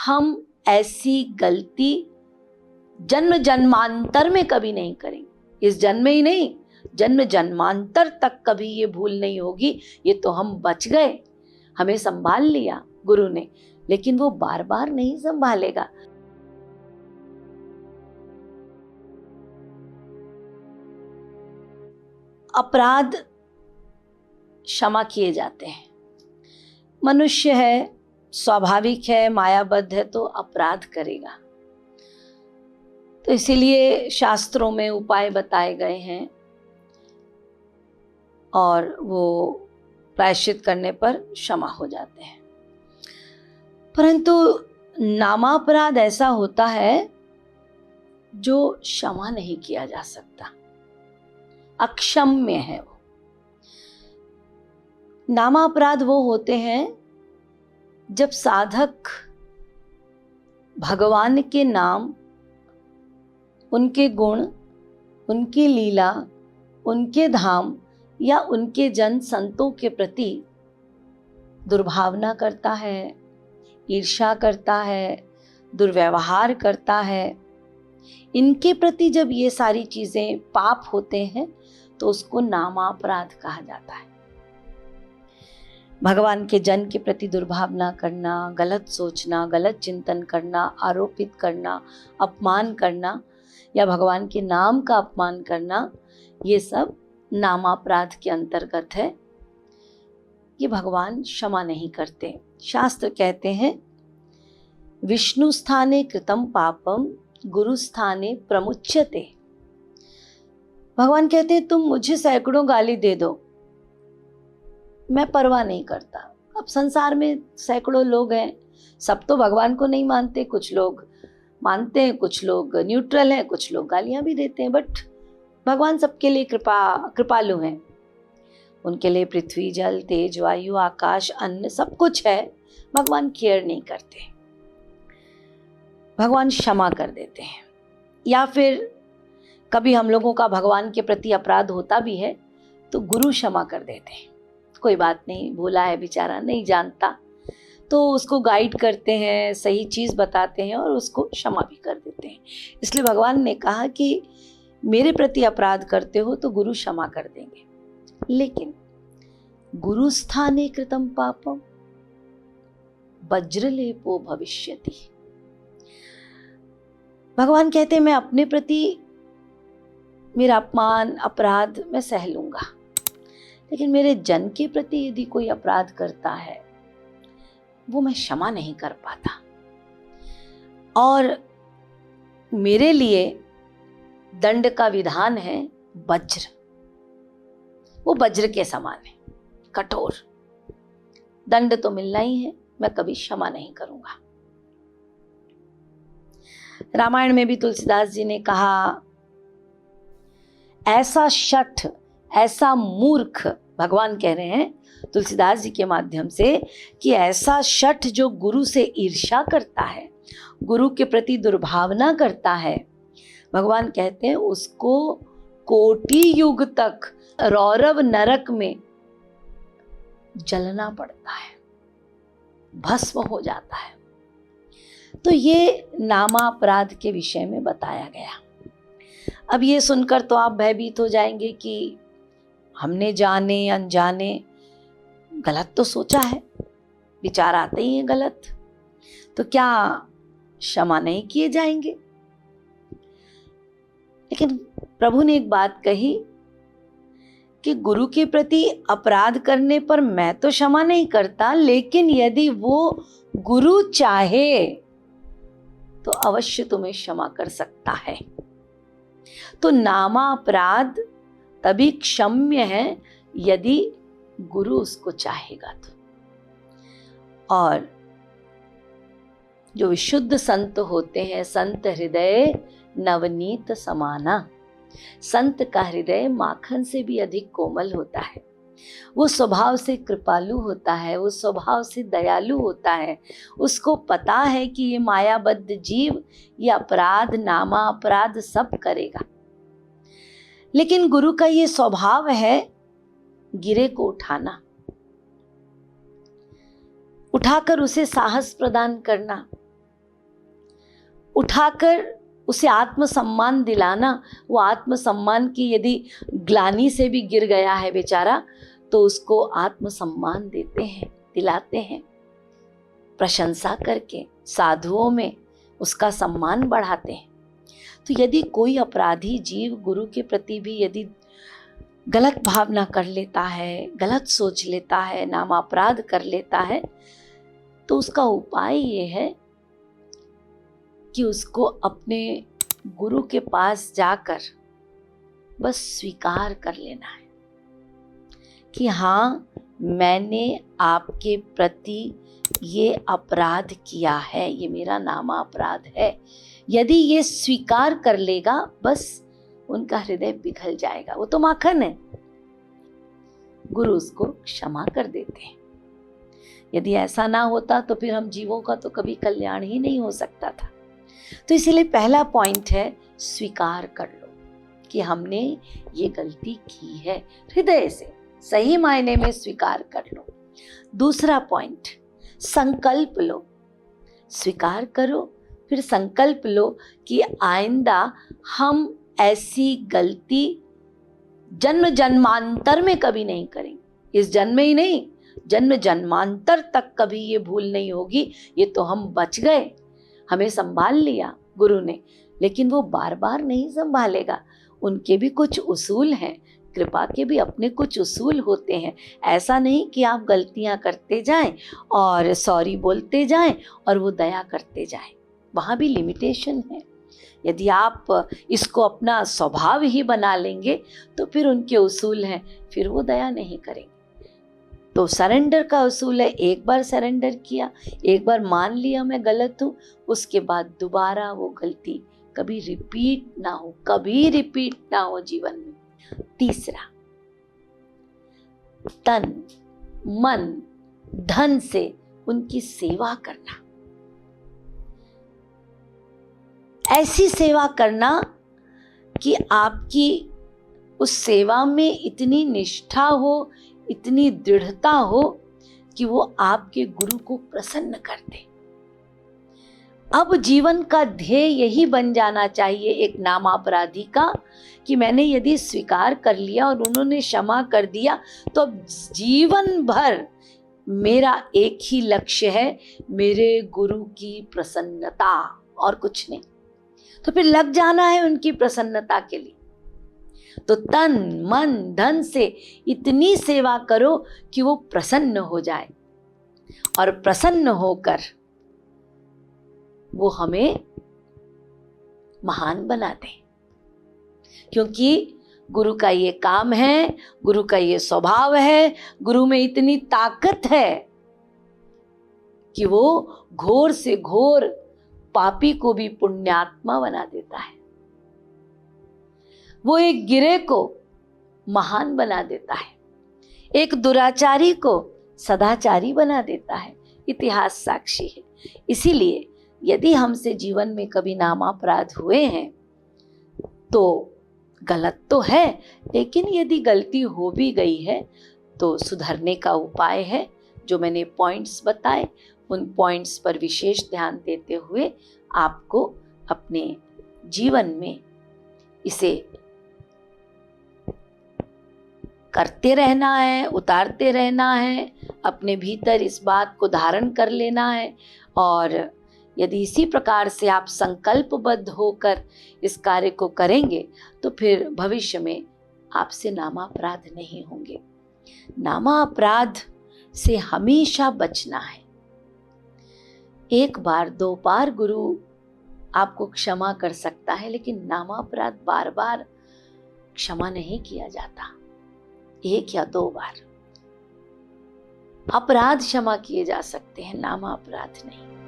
हम ऐसी गलती जन्म जन्मांतर में कभी नहीं करेंगे। इस जन्म में ही नहीं, जन्म जन्मांतर तक कभी ये भूल नहीं होगी। ये तो हम बच गए, हमें संभाल लिया गुरु ने, लेकिन वो बार बार नहीं संभालेगा। अपराध क्षमा किए जाते हैं। मनुष्य है, स्वाभाविक है, मायाबद्ध है, तो अपराध करेगा। तो इसीलिए शास्त्रों में उपाय बताए गए हैं और वो प्रायश्चित करने पर क्षमा हो जाते हैं। परंतु नामापराध ऐसा होता है जो क्षमा नहीं किया जा सकता, अक्षम्य है वो। नामापराध वो होते हैं जब साधक भगवान के नाम, उनके गुण, उनकी लीला, उनके धाम या उनके जन संतों के प्रति दुर्भावना करता है, ईर्ष्या करता है, दुर्व्यवहार करता है। इनके प्रति जब ये सारी चीजें पाप होते हैं तो उसको नामापराध कहा जाता है। भगवान के जन के प्रति दुर्भावना करना, गलत सोचना, गलत चिंतन करना, आरोपित करना, अपमान करना या भगवान के नाम का अपमान करना, ये सब नामापराध के अंतर्गत है। ये भगवान क्षमा नहीं करते। शास्त्र कहते हैं विष्णु स्थाने कृतम पापम गुरु स्थाने प्रमुच्यते। भगवान कहते हैं तुम मुझे सैकड़ों गाली दे दो, मैं परवाह नहीं करता। अब संसार में सैकड़ों लोग हैं, सब तो भगवान को नहीं मानते, कुछ लोग मानते हैं, कुछ लोग न्यूट्रल हैं, कुछ लोग गालियां भी देते हैं, बट भगवान सबके लिए कृपालु हैं। उनके लिए पृथ्वी, जल, तेज, वायु, आकाश, अन्न सब कुछ है। भगवान केयर नहीं करते, भगवान क्षमा कर देते हैं। या फिर कभी हम लोगों का भगवान के प्रति अपराध होता भी है तो गुरु क्षमा कर देते हैं, कोई बात नहीं, भूला है बेचारा, नहीं जानता, तो उसको गाइड करते हैं, सही चीज़ बताते हैं और उसको क्षमा भी कर देते हैं। इसलिए भगवान ने कहा कि मेरे प्रति अपराध करते हो तो गुरु क्षमा कर देंगे। लेकिन गुरु स्थाने कृतम पापम वज्रलेपो भविष्यति। भगवान कहते हैं मैं अपने प्रति मेरा अपमान, अपराध मैं सह लूंगा, लेकिन मेरे जन के प्रति यदि कोई अपराध करता है वो मैं क्षमा नहीं कर पाता। और मेरे लिए दंड का विधान है वज्र, वो वज्र के समान है, कठोर दंड तो मिलना ही है, मैं कभी क्षमा नहीं करूंगा। रामायण में भी तुलसीदास जी ने कहा ऐसा शठ, ऐसा मूर्ख, भगवान कह रहे हैं तुलसीदास जी के माध्यम से कि ऐसा शठ जो गुरु से ईर्ष्या करता है, गुरु के प्रति दुर्भावना करता है, भगवान कहते हैं उसको कोटि युग तक रौरव नरक में जलना पड़ता है, भस्म हो जाता है। तो ये नामापराध के विषय में बताया गया। अब ये सुनकर तो आप भयभीत हो जाएंगे कि हमने जाने अनजाने गलत तो सोचा है, विचार आते ही हैं गलत, तो क्या क्षमा नहीं किए जाएंगे? लेकिन प्रभु ने एक बात कही कि गुरु के प्रति अपराध करने पर मैं तो क्षमा नहीं करता, लेकिन यदि वो गुरु चाहे तो अवश्य तुम्हें क्षमा कर सकता है। तो नामापराध तभी क्षम्य है यदि गुरु उसको चाहेगा तो। और जो विशुद्ध संत होते हैं, संत हृदय नवनीत समाना, संत का हृदय माखन से भी अधिक कोमल होता है। वो स्वभाव से कृपालु होता है, वो स्वभाव से दयालु होता है। उसको पता है कि ये मायाबद्ध जीव ये अपराध, नामा अपराध सब करेगा, लेकिन गुरु का ये स्वभाव है गिरे को उठाना, उठाकर उसे साहस प्रदान करना, उठाकर उसे आत्मसम्मान दिलाना, वो आत्मसम्मान की यदि ग्लानि से भी गिर गया है बेचारा, तो उसको आत्मसम्मान देते हैं, दिलाते हैं, प्रशंसा करके साधुओं में उसका सम्मान बढ़ाते हैं। तो यदि कोई अपराधी जीव गुरु के प्रति भी यदि गलत भावना कर लेता है, गलत सोच लेता है, नामापराध कर लेता है, तो उसका उपाय ये है कि उसको अपने गुरु के पास जाकर बस स्वीकार कर लेना है कि हाँ, मैंने आपके प्रति ये अपराध किया है, ये मेरा नामापराध है। यदि ये स्वीकार कर लेगा, बस उनका हृदय पिघल जाएगा। वो तो माखन है, गुरु उसको क्षमा कर देते हैं। यदि ऐसा ना होता तो फिर हम जीवों का तो कभी कल्याण ही नहीं हो सकता था। तो इसीलिए पहला पॉइंट है, स्वीकार कर लो कि हमने ये गलती की है, हृदय से सही मायने में स्वीकार कर लो। दूसरा पॉइंट, संकल्प लो। स्वीकार करो, फिर संकल्प लो कि आइंदा हम ऐसी गलती जन्म जन्मांतर में कभी नहीं करेंगे। इस जन्म में ही नहीं, जन्म जन्मांतर तक कभी ये भूल नहीं होगी। ये तो हम बच गए, हमें संभाल लिया गुरु ने, लेकिन वो बार बार नहीं संभालेगा। उनके भी कुछ उसूल हैं, कृपा के भी अपने कुछ उसूल होते हैं। ऐसा नहीं कि आप गलतियां करते जाएं और सॉरी बोलते जाएं और वो दया करते जाएं, वहाँ भी लिमिटेशन है। यदि आप इसको अपना स्वभाव ही बना लेंगे तो फिर उनके उसूल हैं, फिर वो दया नहीं करेंगे। तो सरेंडर का उसूल है, एक बार सरेंडर किया, एक बार मान लिया मैं गलत हूँ, उसके बाद दोबारा वो गलती कभी रिपीट ना हो, कभी रिपीट ना हो जीवन में। तीसरा, तन मन धन से उनकी सेवा करना। ऐसी सेवा करना कि आपकी उस सेवा में इतनी निष्ठा हो, इतनी दृढ़ता हो कि वो आपके गुरु को प्रसन्न कर दे। अब जीवन का ध्येय यही बन जाना चाहिए एक नामापराधी का कि मैंने यदि स्वीकार कर लिया और उन्होंने क्षमा कर दिया, तो अब जीवन भर मेरा एक ही लक्ष्य है, मेरे गुरु की प्रसन्नता, और कुछ नहीं। तो फिर लग जाना है उनकी प्रसन्नता के लिए। तो तन मन धन से इतनी सेवा करो कि वो प्रसन्न हो जाए, और प्रसन्न होकर वो हमें महान बना दे। क्योंकि गुरु का ये काम है, गुरु का ये स्वभाव है, गुरु में इतनी ताकत है कि वो घोर से घोर पापी को भी पुण्यात्मा बना देता है। वो एक गिरे को महान बना देता है, एक दुराचारी को सदाचारी बना देता है। इतिहास साक्षी है। इसीलिए यदि हमसे जीवन में कभी नामापराध हुए हैं तो गलत तो है, लेकिन यदि गलती हो भी गई है तो सुधरने का उपाय है। जो मैंने पॉइंट्स बताए, उन पॉइंट्स पर विशेष ध्यान देते हुए आपको अपने जीवन में इसे करते रहना है, उतारते रहना है, अपने भीतर इस बात को धारण कर लेना है। और यदि इसी प्रकार से आप संकल्पबद्ध होकर इस कार्य को करेंगे तो फिर भविष्य में आपसे नामापराध नहीं होंगे। नामापराध से हमेशा बचना है। एक बार दो बार गुरु आपको क्षमा कर सकता है, लेकिन नामापराध बार बार क्षमा नहीं किया जाता। एक या दो बार अपराध क्षमा किए जा सकते हैं, नामापराध नहीं।